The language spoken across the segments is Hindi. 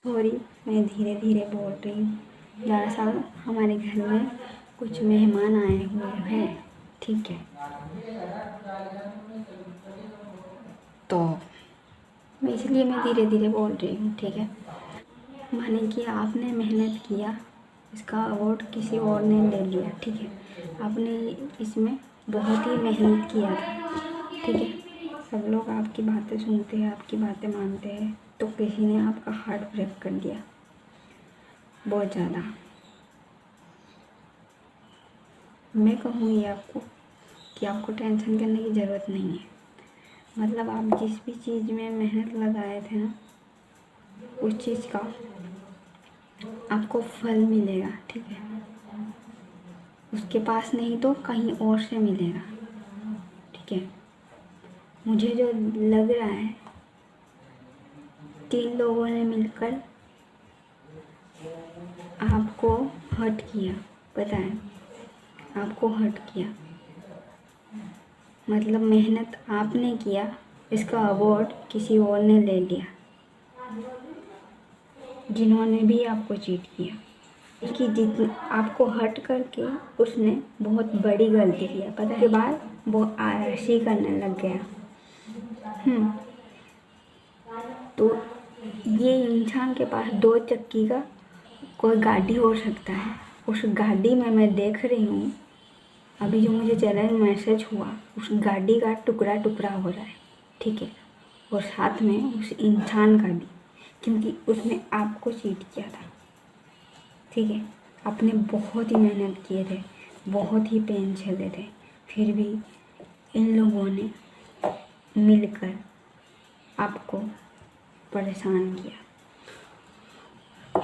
सॉरी, मैं धीरे धीरे बोल रही हूँ। दरअसल हमारे घर में कुछ मेहमान आए हुए हैं, ठीक है। तो इसलिए मैं धीरे धीरे बोल रही हूँ, ठीक है। माने कि आपने मेहनत किया, इसका अवार्ड किसी और ने ले लिया, ठीक है। आपने इसमें बहुत ही मेहनत किया था, ठीक है। सब लोग आपकी बातें सुनते हैं, आपकी बातें मानते हैं, तो किसी ने आपका हार्ट ब्रेक कर दिया बहुत ज़्यादा। मैं कहूँगी आपको कि आपको टेंशन करने की ज़रूरत नहीं है। मतलब आप जिस भी चीज़ में मेहनत लगाए थे ना, उस चीज़ का आपको फल मिलेगा, ठीक है। उसके पास नहीं तो कहीं और से मिलेगा, ठीक है। मुझे जो लग रहा है, 3 लोगों ने मिलकर आपको हर्ट किया, पता है, आपको हर्ट किया। मतलब मेहनत आपने किया, इसका अवार्ड किसी और ने ले लिया, जिन्होंने भी आपको चीट किया। कि जितने आपको हर्ट करके उसने बहुत बड़ी गलती किया, पता है। के बाद वो आयशी करने लग गया। तो ये इंसान के पास 2 चक्की का कोई गाड़ी हो सकता है। उस गाड़ी में मैं देख रही हूँ, अभी जो मुझे चैनल मैसेज हुआ, उस गाड़ी का टुकड़ा टुकड़ा हो रहा है, ठीक है। और साथ में उस इंसान का भी, क्योंकि उसने आपको चीट किया था, ठीक है। आपने बहुत ही मेहनत किए थे, बहुत ही पेन झेले थे, फिर भी इन लोगों ने मिलकर आपको परेशान किया।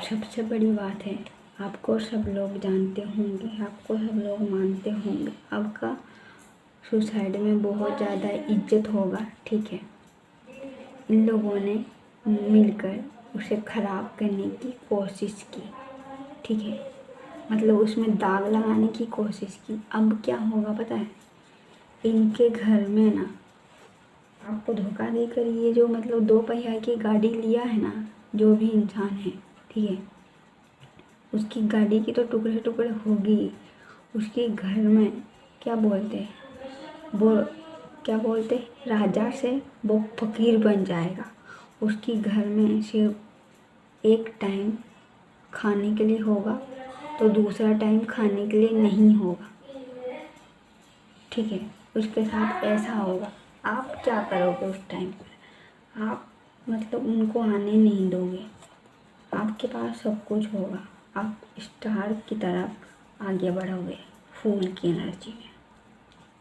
सबसे बड़ी बात है, आपको सब लोग जानते होंगे, आपको सब लोग मानते होंगे, आपका सोसाइटी में बहुत ज़्यादा इज्जत होगा, ठीक है। इन लोगों ने मिलकर उसे ख़राब करने की कोशिश की, ठीक है। मतलब उसमें दाग लगाने की कोशिश की। अब क्या होगा पता है, इनके घर में ना आपको धोखा देकर ये जो मतलब 2 पहिया की गाड़ी लिया है ना, जो भी इंसान है, ठीक है, उसकी गाड़ी की तो टुकड़े टुकड़े होगी। उसके घर में क्या बोलते, वो क्या बोलते, राजा से वो फकीर बन जाएगा। उसकी घर में सिर्फ एक टाइम खाने के लिए होगा, तो दूसरा टाइम खाने के लिए नहीं होगा, ठीक है। उसके साथ ऐसा होगा, आप क्या करोगे उस टाइम पर? आप मतलब उनको आने नहीं दोगे। आपके पास सब कुछ होगा, आप स्टार की तरफ आगे बढ़ोगे फूल की एनर्जी में,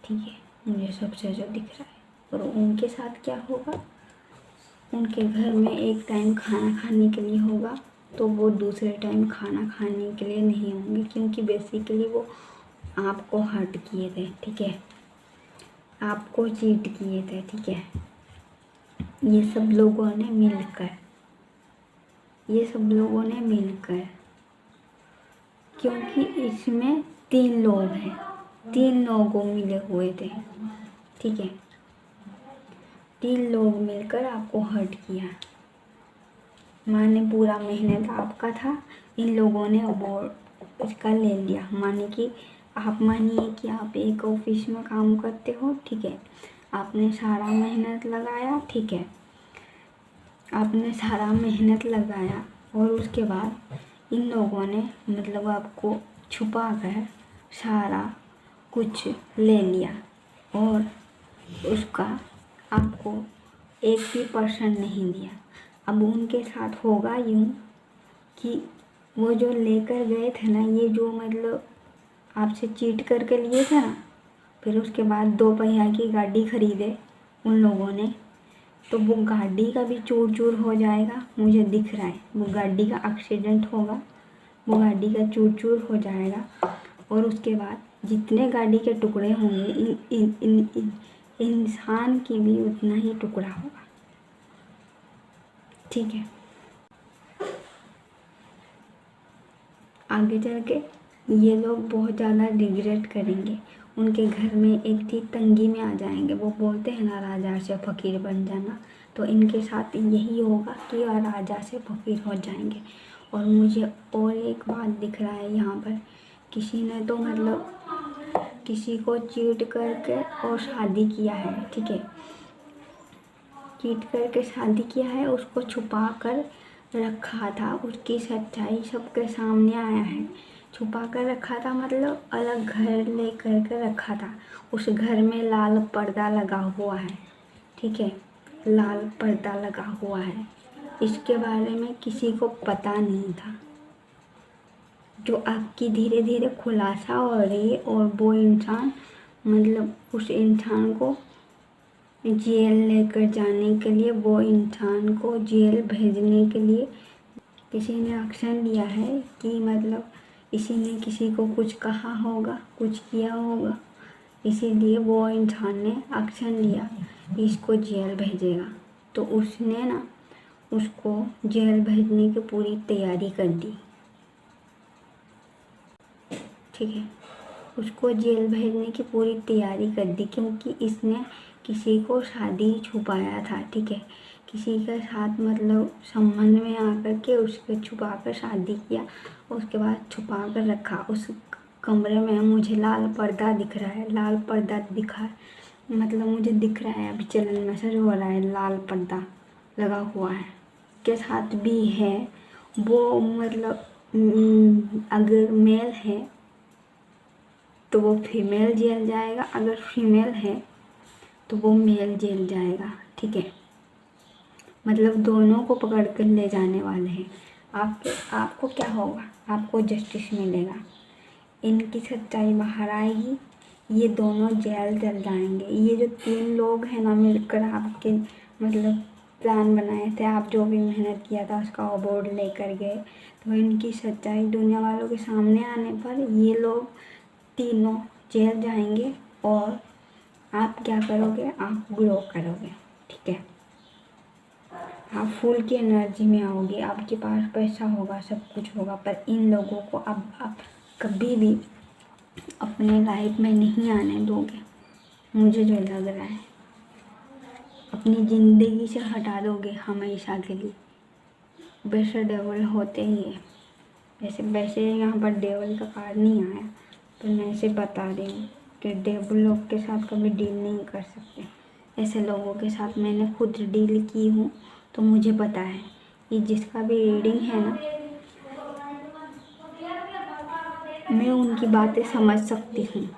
ठीक है। मुझे सबसे जो दिख रहा है। और उनके साथ क्या होगा, उनके घर में एक टाइम खाना खाने के लिए होगा, तो वो दूसरे टाइम खाना खाने के लिए नहीं होंगे, क्योंकि बेसिकली वो आपको हर्ट किए थे, ठीक है, आपको चीट किए थे, ठीक है। ये सब लोगों ने मिलकर, क्योंकि इसमें 3 लोग हैं, 3 लोगों मिले हुए थे, ठीक है। 3 लोग मिलकर आपको हर्ट किया। माने पूरा मेहनत आपका था, इन लोगों ने अवार्ड इसका ले लिया। माने कि आप मानिए कि आप एक ऑफिस में काम करते हो, ठीक है। आपने सारा मेहनत लगाया, ठीक है, आपने सारा मेहनत लगाया, और उसके बाद इन लोगों ने मतलब आपको छुपा कर सारा कुछ ले लिया, और उसका आपको 1 भी % नहीं दिया। अब उनके साथ होगा यूँ कि वो जो लेकर गए थे ना, ये जो मतलब आपसे चीट करके लिए थे ना, फिर उसके बाद 2 पहिया की गाड़ी खरीदे उन लोगों ने, तो वो गाड़ी का भी चूर चूर हो जाएगा, मुझे दिख रहा है। वो गाड़ी का एक्सीडेंट होगा, वो गाड़ी का चूर चूर हो जाएगा, और उसके बाद जितने गाड़ी के टुकड़े होंगे, इन इंसान की भी उतना ही टुकड़ा होगा, ठीक है। आगे चल के ये लोग बहुत ज़्यादा रिग्रेट करेंगे, उनके घर में एक थी तंगी में आ जाएंगे। वो बोलते हैं ना, राजा से फकीर बन जाना, तो इनके साथ यही होगा कि राजा से फकीर हो जाएंगे। और मुझे और एक बात दिख रहा है यहाँ पर, किसी ने तो मतलब किसी को चीट करके और शादी किया है, ठीक है, चीट करके शादी किया है, उसको छुपा कर रखा था, उसकी सच्चाई सबके सामने आया है। छुपा कर रखा था मतलब अलग घर ले करके रखा था, उस घर में लाल पर्दा लगा हुआ है, ठीक है, लाल पर्दा लगा हुआ है। इसके बारे में किसी को पता नहीं था। जो आपकी धीरे धीरे खुलासा हो रही है, और वो इंसान मतलब उस इंसान को जेल लेकर जाने के लिए, वो इंसान को जेल भेजने के लिए किसी ने एक्शन लिया है कि मतलब इसी ने किसी को कुछ कहा होगा, कुछ किया होगा, इसीलिए वो इंसान ने एक्शन लिया कि इसको जेल भेजेगा। तो उसने ना उसको जेल भेजने की पूरी तैयारी कर दी, ठीक है, उसको जेल भेजने की पूरी तैयारी कर दी, क्योंकि इसने किसी को शादी छुपाया था, ठीक है, किसी के साथ मतलब संबंध में आकर के उसके छुपा कर शादी किया, उसके बाद छुपा कर रखा। उस कमरे में मुझे लाल पर्दा दिख रहा है, लाल पर्दा दिखा मतलब मुझे दिख रहा है, अभी चलन मैसेज हो रहा है, लाल पर्दा लगा हुआ है, के साथ भी है वो मतलब अगर मेल है तो वो फीमेल जेल जाएगा, अगर फीमेल है तो वो मेल जेल जाएगा, ठीक है, मतलब दोनों को पकड़ कर ले जाने वाले हैं। आपको क्या होगा, आपको जस्टिस मिलेगा, इनकी सच्चाई बाहर आएगी, ये दोनों जेल चल जाएंगे। ये जो 3 लोग हैं ना मिलकर आपके मतलब प्लान बनाए थे, आप जो भी मेहनत किया था उसका अवार्ड लेकर गए, तो इनकी सच्चाई दुनिया वालों के सामने आने पर ये लोग तीनों जेल जाएंगे और आप क्या करोगे, आप ग्लो करोगे, ठीक है, आप फूल की एनर्जी में आओगे, आपके पास पैसा होगा, सब कुछ होगा, पर इन लोगों को अब आप कभी भी अपने लाइफ में नहीं आने दोगे। मुझे जो लग रहा है अपनी ज़िंदगी से हटा दोगे हमेशा के लिए। वैसे डेवल होते ही है, वैसे यहाँ पर डेवल का कार्ड नहीं आया, तो मैं ऐसे बता रही हूँ कि डेवल लोग के साथ कभी डील नहीं कर सकते। ऐसे लोगों के साथ मैंने खुद डील की हूँ, तो मुझे पता है कि जिसका भी रीडिंग है ना, मैं उनकी बातें समझ सकती हूँ,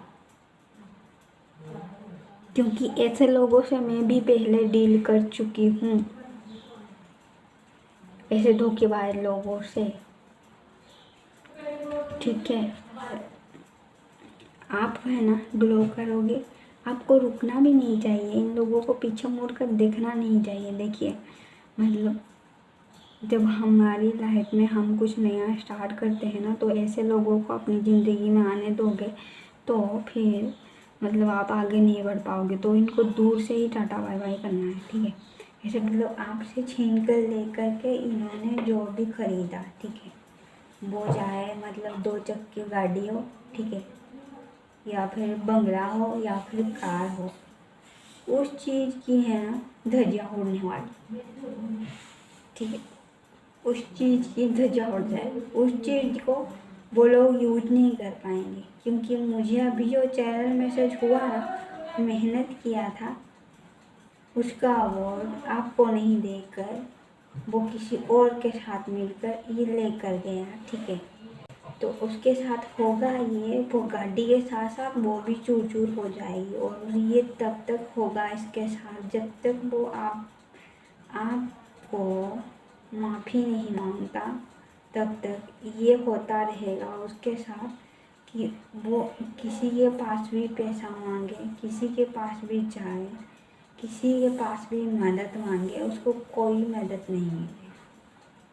क्योंकि ऐसे लोगों से मैं भी पहले डील कर चुकी हूँ, ऐसे धोखेबाज लोगों से, ठीक है। आप है ना ग्लो करोगे, आपको रुकना भी नहीं चाहिए, इन लोगों को पीछे मुड़ कर देखना नहीं चाहिए। देखिए मतलब जब हमारी लाइफ में हम कुछ नया स्टार्ट करते हैं ना, तो ऐसे लोगों को अपनी ज़िंदगी में आने दोगे तो फिर मतलब आप आगे नहीं बढ़ पाओगे, तो इनको दूर से ही टाटा बाय बाय करना है, ठीक है। ऐसे मतलब आपसे छीन कर ले कर के इन्होंने जो भी खरीदा, ठीक है, वो चाहे मतलब 2 चक्की गाड़ी हो, ठीक है, या फिर बंगला हो या फिर कार हो, उस चीज़ की है ना धज्जियाँ उड़ने वाली, ठीक है, उस चीज़ की धज्जियाँ उड़ जाए, उस चीज़ को वो लोग यूज नहीं कर पाएंगे। क्योंकि मुझे अभी जो चैनल मैसेज हुआ ना, मेहनत किया था, उसका अवार्ड आपको नहीं देकर वो किसी और के साथ मिलकर ये लेकर गया, ठीक है, तो उसके साथ होगा ये, वो गाड़ी के साथ साथ वो भी चूर चूर हो जाएगी, और ये तब तक होगा इसके साथ जब तक वो आपको माफ़ी नहीं मांगता, तब तक ये होता रहेगा उसके साथ कि वो किसी के पास भी पैसा मांगे, किसी के पास भी जाए, किसी के पास भी मदद मांगे, उसको कोई मदद नहीं मिलेगी,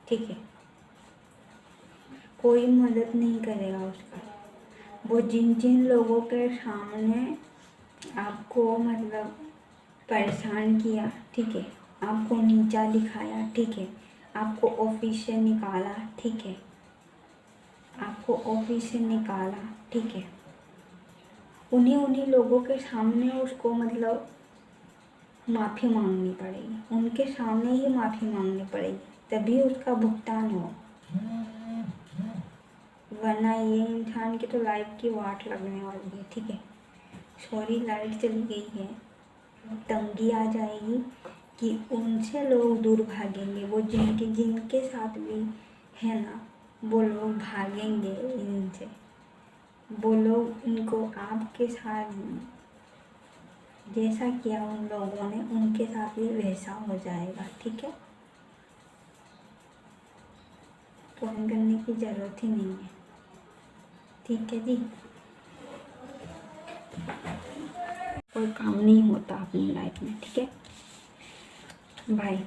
ठीक है, कोई मदद नहीं करेगा उसका। वो जिन जिन लोगों के सामने आपको मतलब परेशान किया, ठीक है, आपको नीचा दिखाया, ठीक है, आपको ऑफिस से निकाला, ठीक है, आपको ऑफिस से निकाला, ठीक है, उन्हीं लोगों के सामने उसको मतलब माफ़ी मांगनी पड़ेगी, उनके सामने ही माफ़ी मांगनी पड़ेगी, तभी उसका भुगतान हो, वरना ये इंसान की तो लाइफ की वाट लगने वाली है। ठीक है, सॉरी लाइट चली गई है, तंगी आ जाएगी कि उनसे लोग दूर भागेंगे, वो जिनके साथ भी है ना, वो लोग भागेंगे इनसे, वो लोग इनको आपके साथ जैसा किया उन लोगों ने उनके साथ भी वैसा हो जाएगा। ठीक है, तो हम करने की ज़रूरत ही नहीं है। ठीक है जी, कोई काम नहीं होता अपनी लाइफ में। ठीक है, बाय।